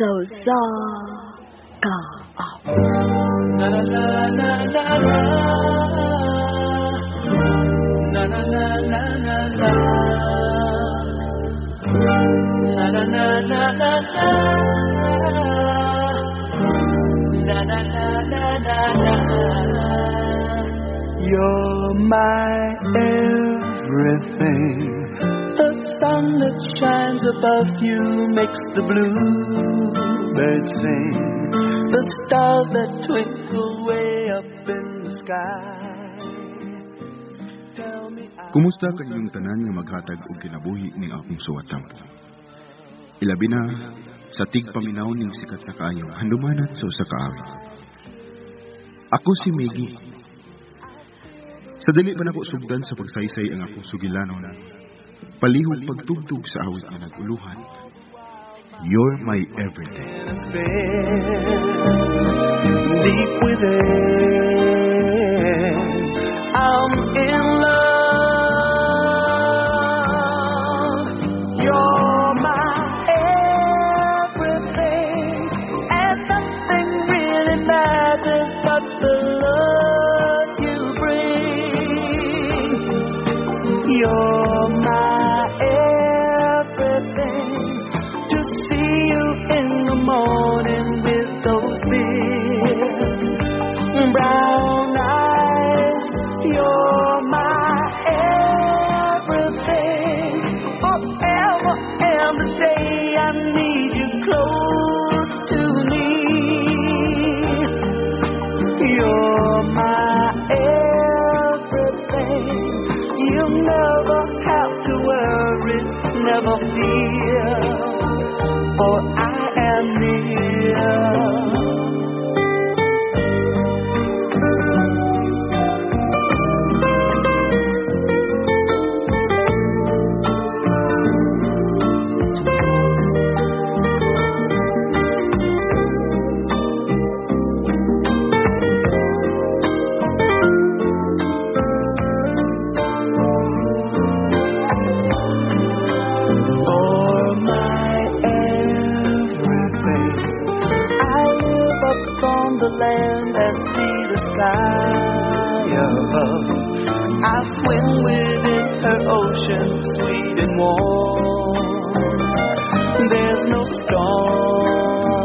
so sa kaawit. Na na na na na na. Na na na na na na. Na na na na na na. Na na na na na na. You're my everything. The sun that shines above you makes the bluebirds sing. The stars that twinkle way up in the sky. Tell me. Kumusta kanyong tanan nga maghatag og kinabuhi ning akong suwatampo? Ilabi na sa tigpaminaw ning sikat sa kaayong handumanan sa usa ka awit. Ako si Miggy. Sa dili man ako sugdan sa pagsaysay ang akong sugilanon, palihog pagtugtog sa awit nga naguluhan. You're my everything. Deep within, I'm in love. You're my everything, and nothing really matters but the love you bring. You're my everything. To see you in the morning with those big brown eyes. You're my everything. Forever and the day I need you close to me. You're my everything. You never have to worry, never fear, for I am near. The land and see the sky above. I swim within her ocean, sweet and warm. There's no storm,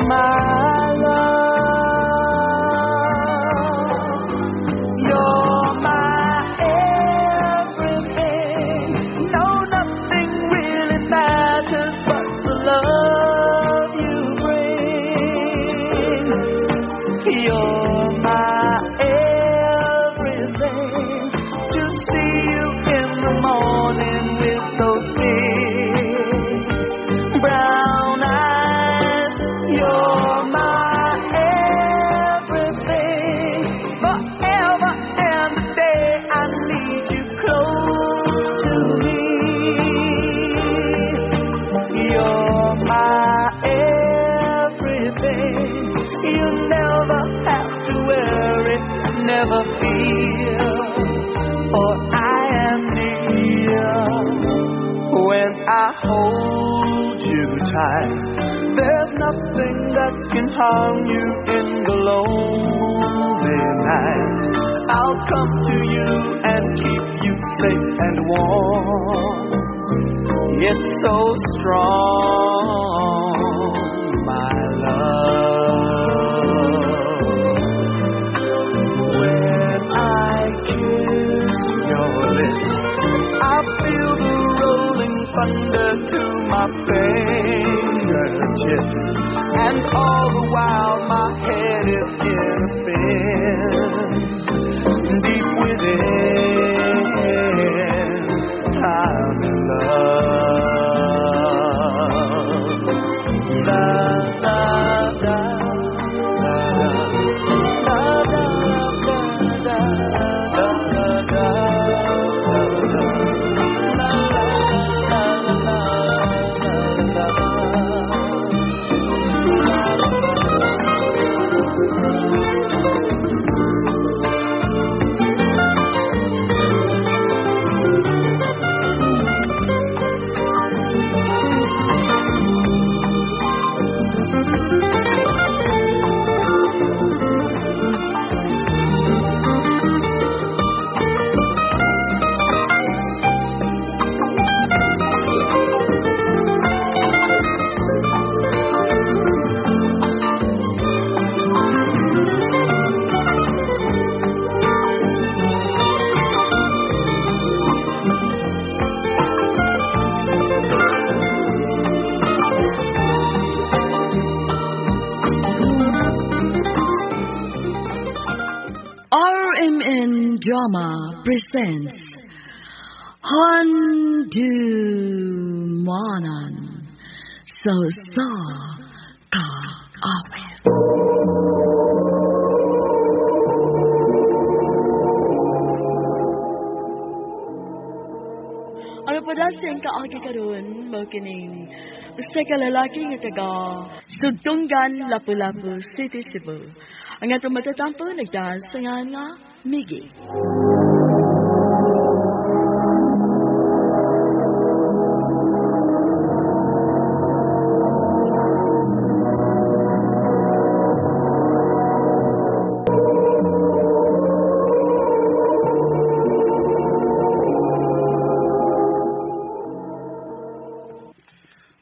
my love. You're my everything. No, nothing really matters but the love you bring. You're my everything. To see you in the morning with those big brown eyes. You're my everything. Forever and the day I need you close to me. You're my everything. You never have to worry, never fear, for I am near. When I hold you tight, there's nothing that can harm you in the lonely night. I'll come to you and keep you safe and warm. It's so strong, my love. When I kiss your lips, I feel the rolling thunder to my fingertips, and all the while my head is in a spin. Deep within, I'm in love. Da, da, da, da, da, da, da, da. Drama presents Handumanan sa Awit. Ano pa dasing kaagi karon mo kining usa ka lalaki nga taga Sugtungan, Lapu-Lapu City, Cebu. Ang atong matatampo nagdasangan nga Miggy.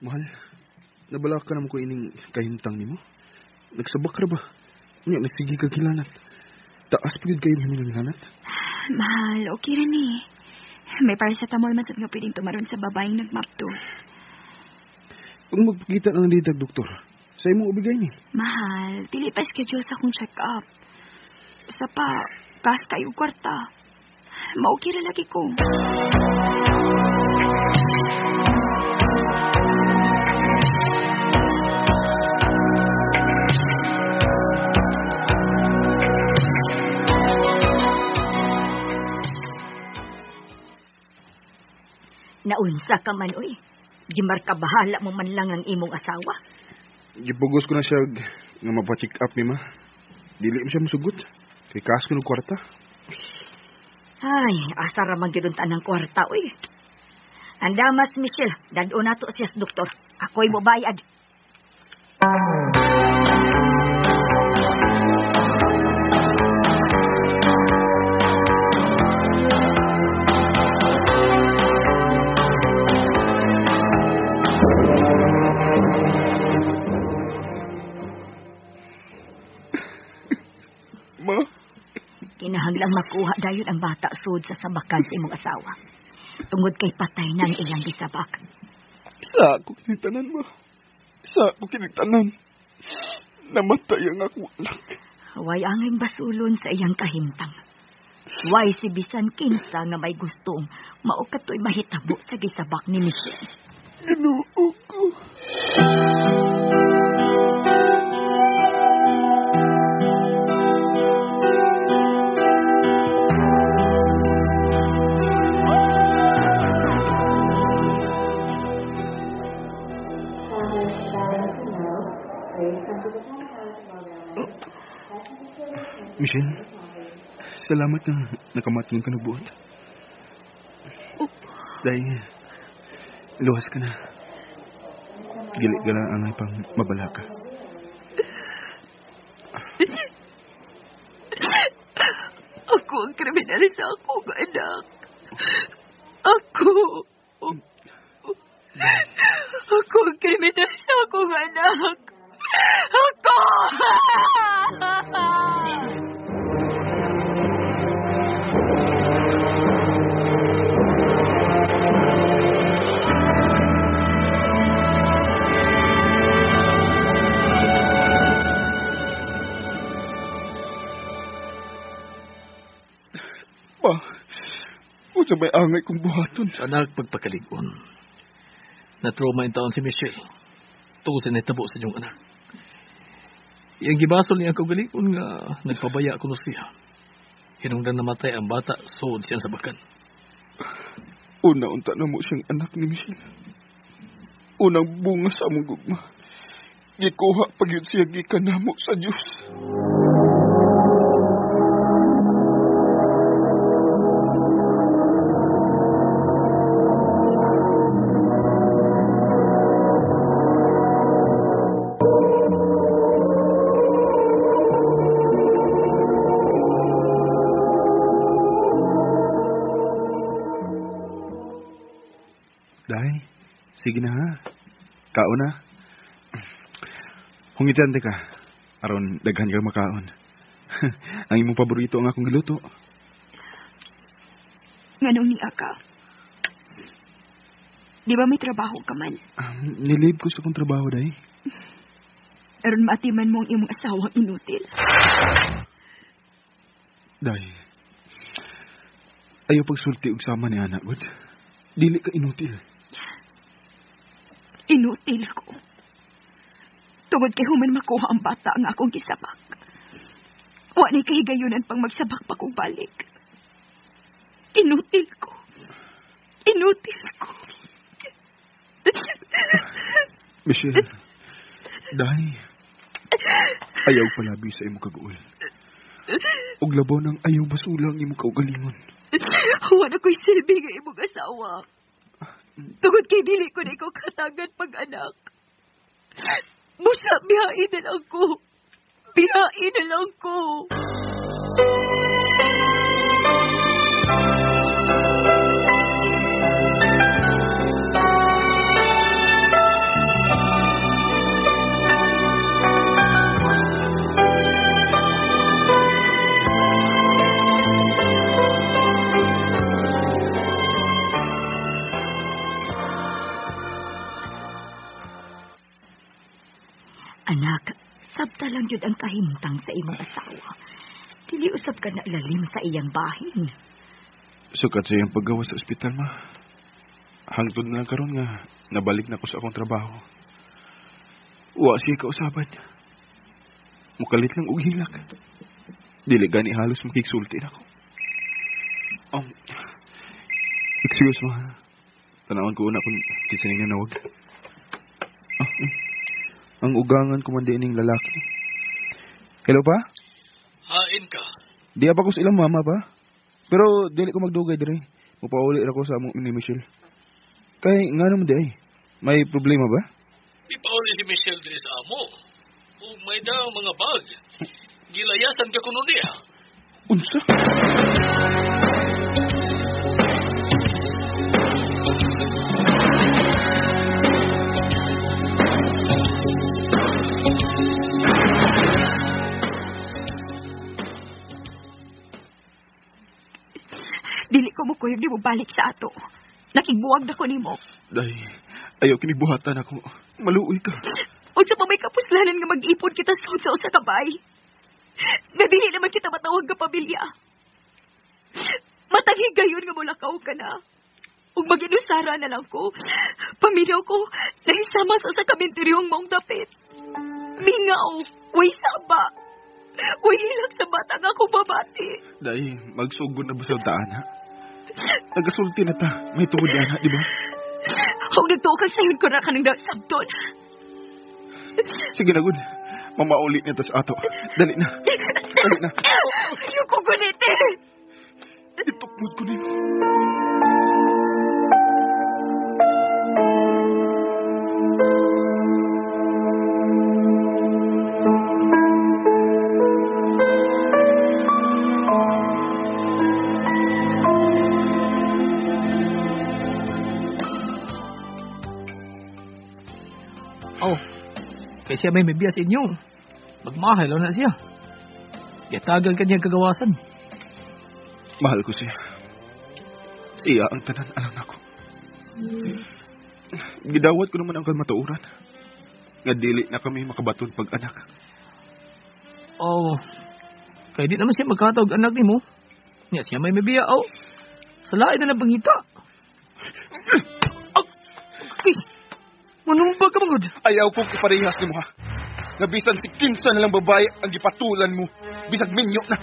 Mahal, nabala ka naman ko ining kahintang nimo. Nagsabak ra ba? Nya nagsigi ka gilanat. Taas pagid kayo hiningang gilanat. Mahal, okay rin eh. May paracetamol man sad nga pwedeng tumaron sa babaeng nagmapto. Kung magpakita na ditag, doktor, sa imong ubigay ni. Mahal, dili pa schedule sa akong check-up. Isa pa, kas kayo kwarta. Maukira lagi ko. Naunsa ka man, oy. Gimarka bahala mo man lang ang imong asawa. Gipugos ko na siya nga mapacheck up ni ma. Dili mo siya masugot. Kay kaas ko ng kwarta. Ay, asa ra man gyud tanang kwarta, oy. Anda mas Michelle, dad-o nato siya sa doktor. Ako'y mobayad. Ma? Kinahanglang makuha dayon ang bata sud sa sabakan sa imong asawa. Tungod kay patay na ang iyang gisabak. Sa ako kinigtanan, ma. Sa ako kinigtanan. Namatay ang ako anak. Way angay basulon sa iyang kahimtang. Way si bisan kinsa nga may gustong mao katoy mahitabo sa gisabak ni Michelle. Ginoo ko. Michelle, salamat na nakamating ka na buot. Dahil, luwas ka na. Gilit ka lang ang pang mabala ka. Ako ang kriminal sa akong anak. Ako ang kriminal sa akong anak. Ako! Pa, o sa may angay kong buhaton. Anak, pagpakaligon. Na-trauma in taon si Michelle. Tungkol sa netabo sa inyong anak. Iyang gibasol niya ang kaugalingon nga nagpabaya ko na siya. Hinungdan namatay ang bata, sood siya sa bakan. Una-unta na mo siyang anak ni Michelle. Unang bunga sa among gugma. Gikuha pag yun siya gikanamo sa Diyos. Day, sige na ha. Kaon na. Hungitan ka. Aron daghan ka makaon. Ang imong paborito ang akong giluto. Nganong ni Aka? Di ba may trabaho ka man? Nilib ko sa kong trabaho, day. Aron matiman mo ang imong asawang inutil. Day, Ayaw pagsulti og sama ni anak, God. Dili ka inutil. Inutil ko. Tungod kay human makuha ang bata ang akong gisabak. Wa ni kahigayunan pang magsabak pa kong balik. Inutil ko. Inutil ko. Michelle, dahi. Ayaw palabi sa imo kaguol. Og labo nang ayaw basulang imo kaugalingon. Wa na ko'y silbi nga imong asawa. Tungod kay dili ko na ikaw katagan pag-anak. Busa, bihain na lang ko. Bihain na lang ko. Anak, sabta lang yun ang kahimtang sa imong asawa. Dili usab ka na lalim sa iyang bahin. Sukat sa iyang paggawa sa ospital, ma. Hangtod na lang karon nga nabalik na ko sa akong trabaho. Wa siya kausaban. Mukalit lang og hilak. Dili gani halos makiksulti na ko. Excuse ma. Tanawon ko una kung kisaning na nawag. Ang ugangan ko man din ning lalaki. Hello pa? Hain ka. Di pa ko sa ilang mama pa. Pero dili ko magdugay dire. Mupauli ra ko sa among ni Michelle. Kay nga naman di ay. May problema ba? Ipauli si Michelle diri sa amo. O may daw mga bag. Gilayasan ka kuno niya. Unsa? Dili ko mo kuyog di mo balik sa ato. Nakigbuwag na ko ni mo. Day, ayaw kinibuhatan ako. Maluoy ka. Unsa pa may kapuslanan nga mag-ipon kita sa usa ka bay. Nga dili naman kita matawag ka pamilya. Matanghigayon nga mulakaw ka na. Ug mag-inusara na lang ko. Paminaw ko, nahisama sa usa ka menteryong maong dapit. Mingaw, way saba. Way hilang sa bata nga akong babati. Day, magsugod na ba sa daan, ha? Nagasulti na ta. May tungod yan, ha? Di ba? Huwag nagtukang sayod ko na ka ng sabton. Sige na, good. Mamauli niya ta sa ato. Dali na. Dali na. Ayoko gunit eh. Itukmod ko nimo. Kaya siya may biya sa inyo. Magmahal na siya. Yatagan kanyang kagawasan. Mahal ko siya. Siya ang tanan alam ako. Gidawat ko naman ang kalmatuuran. Nga dili na kami makabaton pag-anak. Kaya di naman siya magkatawag anak ni mo. Nga siya may biya. Salain na nabangita. Manong ba ka mangod? Ayaw kong iparehas ni mo, ha? Nabisan si kinsa na lang babae ang gipatulan mo. Bisag minyo na.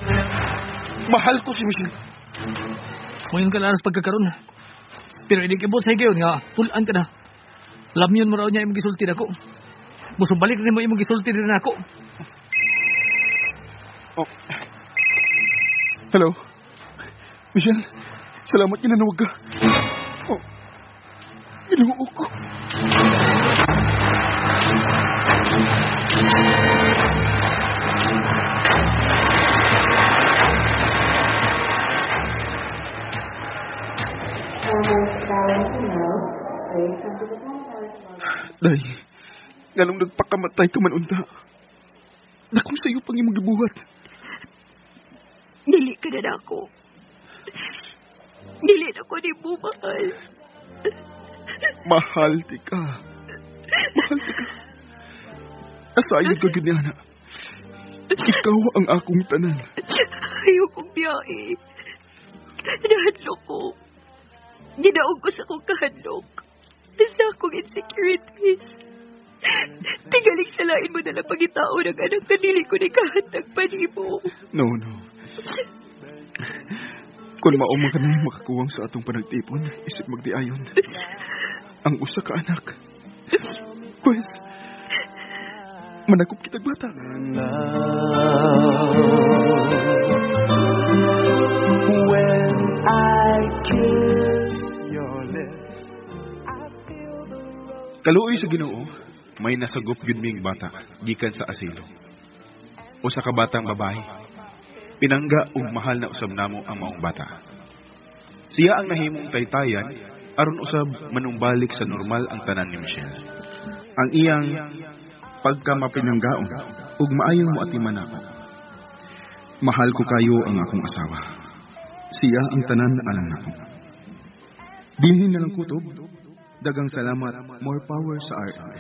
Mahal ko si Michelle. Ngayon ka laras pagkakaroon. Pero hindi kibot sa higayon nga, pulaan ka na. Lamyon mo raw niya imong gisulti na ko. Busong balik na mo imong gisulti na ako. Hello? Michelle, salamat ginanawag ka. Inuok ko. Day, ganong nagpakamatay ka man unta. Nakong sa'yo pang imong gibuhat. Dili ka na ako. Dili na ko ni mo mahal. Mahal di ka. Mahal di ka. Asayod ka gud niya. Ikaw ang akong tanan. Ayokong biyahe. Nahadlok ko. Ginaog ko sa akong kahadlok. Sa akong insecurities. Tingaling salain mo na lang pagitao ng anak na dili ko ni kahatag pa mo. No. Kung maumang ka na makakuwang sa atong panagtipon, isip magdiayon. Ang usa ka anak. Pues, manakop kitag bata. When I kiss your lips, I feel the rose. Kaluoy sa Ginoo, may nasagop yun ming bata, gikan sa asilo. O sa kabatang babae, pinangga ug mahal na usab namo ang maong bata. Siya ang nahimong taytayan, aron usab manumbalik sa normal ang tanan ni Michelle. Ang iyang pagkamapinanggaon ug maayong moatiman ako. Mahal ko kayo ang akong asawa. Siya ang tanan alang nako. Dinhin na lang kutob. Dagang salamat, more power sa RMN.